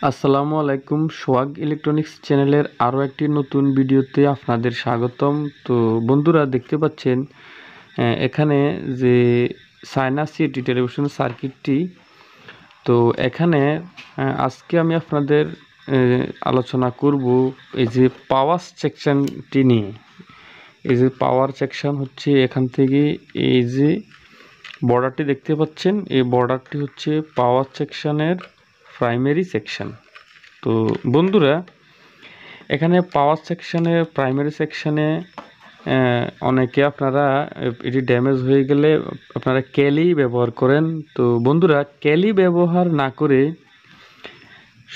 আসসালামু আলাইকুম। সোহাগ ইলেকট্রনিক্স চ্যানেলের আরও একটি নতুন ভিডিওতে আপনাদের স্বাগতম। তো বন্ধুরা দেখতে পাচ্ছেন এখানে যে চায়না সিটি টেলিভিশন সার্কিটটি। তো এখানে আজকে আমি আপনাদের আলোচনা করব এই যে পাওয়ার সেকশনটি নিয়ে। এই যে পাওয়ার সেকশন হচ্ছে এখান থেকে এই যে বর্ডারটি দেখতে পাচ্ছেন, এই বর্ডারটি হচ্ছে পাওয়ার সেকশনের প্রাইমারি সেকশন। তো বন্ধুরা এখানে পাওয়ার সেকশনে প্রাইমারি সেকশনে অনেকে আপনারা এটি ড্যামেজ হয়ে গেলে আপনারা ক্যালি ব্যবহার করেন। তো বন্ধুরা ক্যালি ব্যবহার না করে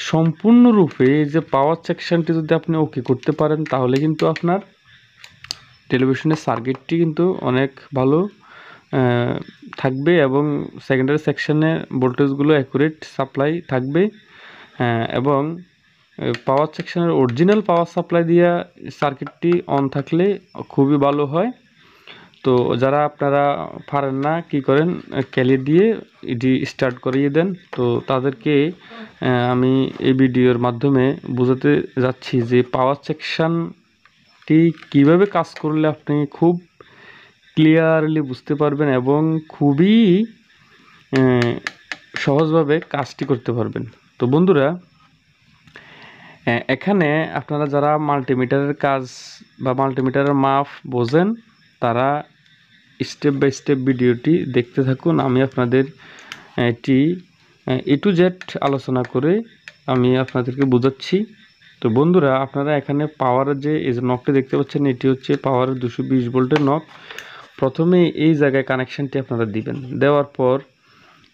সম্পূর্ণরূপে যে পাওয়ার সেকশনটি যদি আপনি ওকে করতে পারেন তাহলে কিন্তু আপনার টেলিভিশনের সার্কিটটি কিন্তু অনেক ভালো থাকবে এবং সেকেন্ডারি সেকশনে ভোল্টেজগুলো অ্যাকুরেট সাপ্লাই থাকবে এবং পাওয়ার সেকশনের অরিজিনাল পাওয়ার সাপ্লাই দিয়া সার্কিটটি অন থাকলে খুবই ভালো হয়। তো যারা আপনারা পারেন না কি করেন, ক্যালি দিয়ে এটি স্টার্ট করিয়ে দেন। তো তাদেরকে আমি এই ভিডিওর মাধ্যমে বোঝাতে যাচ্ছি যে পাওয়ার সেকশনটি কিভাবে কাজ করলে আপনি খুব ক্লিয়ারলি বুঝতে পারবেন এবং খুবই সহজভাবে কাজটি করতে পারবেন। তো বন্ধুরা এখানে আপনারা যারা মাল্টিমিটারের কাজ বা মাল্টিমিটারের মাপ বোঝেন তারা স্টেপ বাই স্টেপ ভিডিওটি দেখতে থাকুন। আমি আপনাদের এটি এ টু জেড আলোচনা করে আমি আপনাদেরকে বোঝাচ্ছি। তো বন্ধুরা আপনারা এখানে পাওয়ারের যে এই নকটি দেখতে পাচ্ছেন, এটি হচ্ছে পাওয়ারের 220 ভোল্টের নক। প্রথমে এই জায়গায় কানেকশানটি আপনারা দিবেন। দেওয়ার পর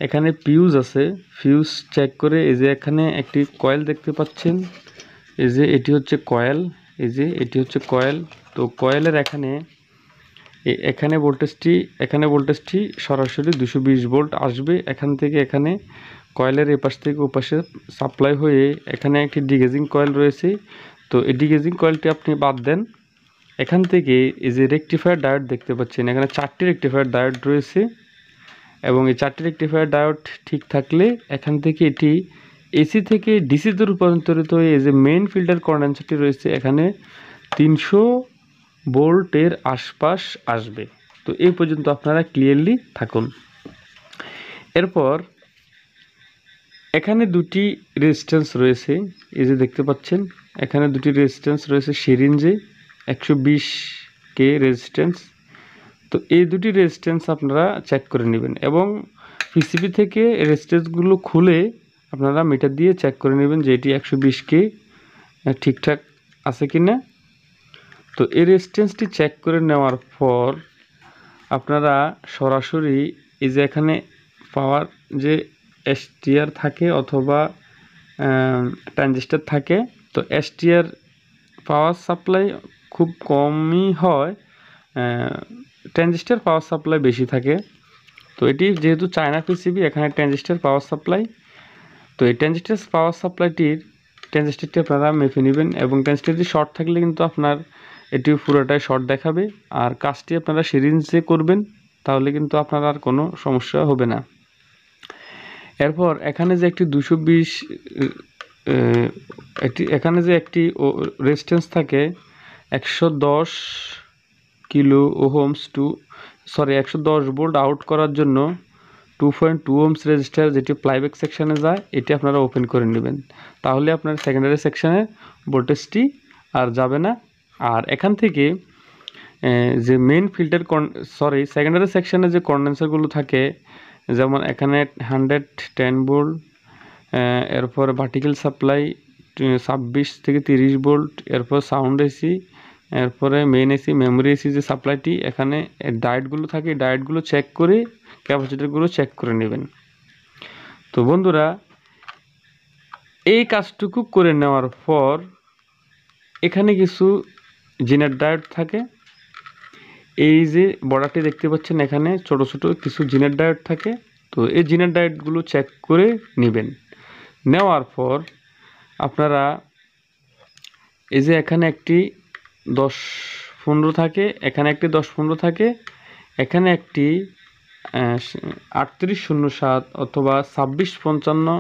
এখানে ফিউজ আছে, ফিউজ চেক করে এই যে এখানে একটি কয়েল দেখতে পাচ্ছেন, এই যে এটি হচ্ছে কয়েল, এই যে এটি হচ্ছে কয়েল। তো কয়েলের এখানে ভোল্টেজটি সরাসরি 220 ভোল্ট আসবে এখান থেকে। এখানে কয়েলের এপাশ থেকে ওপাশে সাপ্লাই হয়ে এখানে একটি ডিগেজিং কয়েল রয়েছে। তো এই ডিগেজিং কয়েলটি আপনি বাদ দেন। এখান থেকে এই যে রেকটিফায়ার ডায়োড দেখতে পাচ্ছেন, এখানে 4টি রেকটিফায়ার ডায়োড রয়েছে এবং এই 4টি রেকটিফায়ার ডায়োড ঠিক থাকলে এখান থেকে এটি এসি থেকে ডিসিতে রূপান্তরিত হয়ে এই যে মেইন ফিল্টার কন্ডেন্সারটি রয়েছে এখানে 300 ভোল্টের আশপাশ আসবে। তো এই পর্যন্ত আপনারা ক্লিয়ারলি থাকুন। এরপর এখানে দুটি রেজিস্ট্যান্স রয়েছে, এই যে দেখতে পাচ্ছেন এখানে দুটি রেজিস্ট্যান্স রয়েছে সিরিঞ্জে 120K রেজিস্ট্যান্স। তো এই দুটি রেজিস্ট্যান্স আপনারা চেক করে নেবেন এবং পিসিবি থেকে রেজিস্ট্যান্সগুলো খুলে আপনারা মিটার দিয়ে চেক করে নেবেন যে এটি 120K ঠিকঠাক আছে কি না। তো এই রেজিস্ট্যান্সটি চেক করে নেওয়ার পর আপনারা সরাসরি এই যে এখানে পাওয়ার যে এসটিআর থাকে অথবা ট্রানজিস্টর থাকে, তো এসটিআর পাওয়ার সাপ্লাই খুব কমই হয়, ট্রানজিস্টর পাওয়ার সাপ্লাই বেশি থাকে। তো এটি যেহেতু চায়না পিসিবি এখানে ট্রানজিস্টর পাওয়ার সাপ্লাই, তো এই ট্রানজিস্টর পাওয়ার ট্রানজিস্টরটি আপনারা মেপে নেবেন এবং ট্রানজিস্টরটি শর্ট থাকলে কিন্তু আপনার এটি পুরোটাই শর্ট দেখাবে। আর কাজটি আপনারা সিরিঞ্জে করবেন তাহলে কিন্তু আপনার আর কোনো সমস্যা হবে না। এরপর এখানে যে একটি 220 এখানে যে একটি রেজিস্ট্যান্স থাকে 110 কিলো ওহমস 110 ভোল্ট আউট করার জন্য 2.2 ওহমস রেজিস্টার যেটি প্লাইব্যাক সেকশনে যায় এটি আপনারা ওপেন করে নেবেন, তাহলে আপনার সেকেন্ডারি সেকশনে ভোল্টেজটি আর যাবে না। আর এখান থেকে যে মেইন ফিল্টার সেকেন্ডারি সেকশনে যে কন্ডেন্সারগুলো থাকে, যেমন এখানে 110 ভোল্ট, এরপর ভার্টিক্যাল সাপ্লাই 26 থেকে 30 ভোল্ট, এরপর সাউন্ড এসি, এরপরে মেইন এসি, মেমোরি এসি যে সাপ্লাইটি এখানে ডায়োডগুলো থাকে, ডায়োডগুলো চেক করে ক্যাপাসিটরগুলো চেক করে নেবেন। তো বন্ধুরা এই কাজটুকু করে নেওয়ার পর এখানে কিছু জিনার ডায়োড থাকে, এই যে বর্ডারটি দেখতে পাচ্ছেন এখানে ছোট ছোট কিছু জিনার ডায়োড থাকে। তো এই জিনার ডায়োডগুলো চেক করে নেবেন। নেওয়ার পর আপনারা এই যে এখানে একটি 10-15 থাকে, এখানে একটি 10-15 থাকে, এখানে একটি 3807 অথবা 2655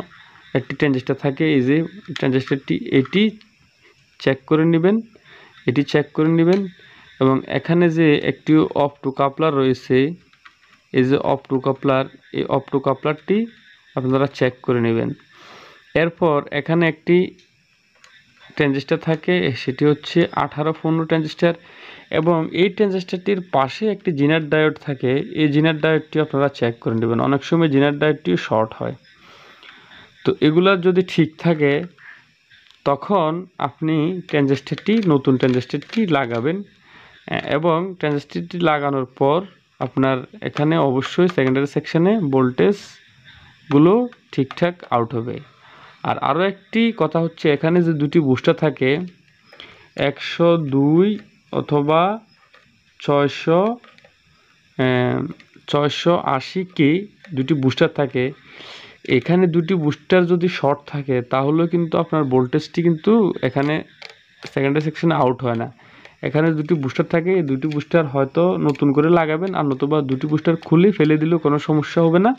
একটি ট্রানজিস্টর থাকে, এই যে ট্রানজিস্টরটি এটি চেক করে নেবেন, এবং এখানে যে একটি অফ টু কাপলার রয়েছে, এই যে অফ টু কাপলার, এই অফ টু কাপলারটি আপনারা চেক করে নেবেন। এরপর এখানে একটি ট্রানজিস্টর থাকে, সেটি হচ্ছে 18-15 ট্রানজিস্টর, এবং এই ট্রানজিস্টরটির পাশে একটি জিনার ডায়োড থাকে। এই জিনার ডায়োডটি আপনারা চেক করে নেবেন, অনেক সময় জিনার ডায়োডটি শর্ট হয়। তো এগুলা যদি ঠিক থাকে তখন আপনি নতুন ট্রানজিস্টরটি লাগাবেন, এবং ট্রানজিস্টরটি লাগানোর পর আপনার এখানে অবশ্যই সেকেন্ডারি সেকশনে ভোল্টেজগুলো ঠিকঠাক আউট হবে। আর আরও একটি কথা হচ্ছে, এখানে যে দুটি বুস্টার থাকে 102 অথবা 680 কি দুটি বুস্টার থাকে, এখানে দুটি বুস্টার যদি শর্ট থাকে তাহলে কিন্তু আপনার ভোল্টেজটি কিন্তু এখানে সেকেন্ডারি সেকশনে আউট হয় না। এখানে দুটি বুস্টার থাকে, এই দুটি বুস্টার হয়তো নতুন করে লাগাবেন, আর নতুবা দুটি বুস্টার খুলে ফেলে দিলেও কোনো সমস্যা হবে না।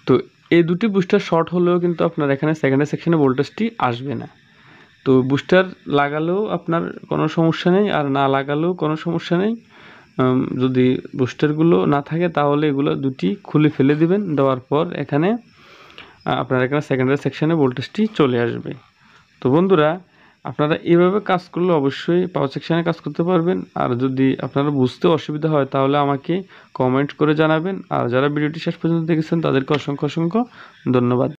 তো এই দুটি বুস্টার শর্ট হলেও কিন্তু আপনার এখানে সেকেন্ডারি সেকশনে ভোল্টেজটি আসবে না। তো বুস্টার লাগালেও আপনার কোনো সমস্যা নেই, আর না লাগালেও কোনো সমস্যা নেই। যদি বুস্টারগুলো না থাকে তাহলে এগুলো দুটি খুলে ফেলে দিবেন, দেওয়ার পর এখানে আপনার এখানে সেকেন্ডারি সেকশনে ভোল্টেজটি চলে আসবে। তো বন্ধুরা, আপনারা এইভাবে কাজ করলে অবশ্যই পাওয়ার সেকশনে কাজ করতে পারবেন। আর যদি আপনারা বুঝতে অসুবিধা হয় তাহলে আমাকে কমেন্ট করে জানাবেন। আর যারা ভিডিওটি শেষ পর্যন্ত দেখেছেন তাদেরকে অসংখ্য ধন্যবাদ।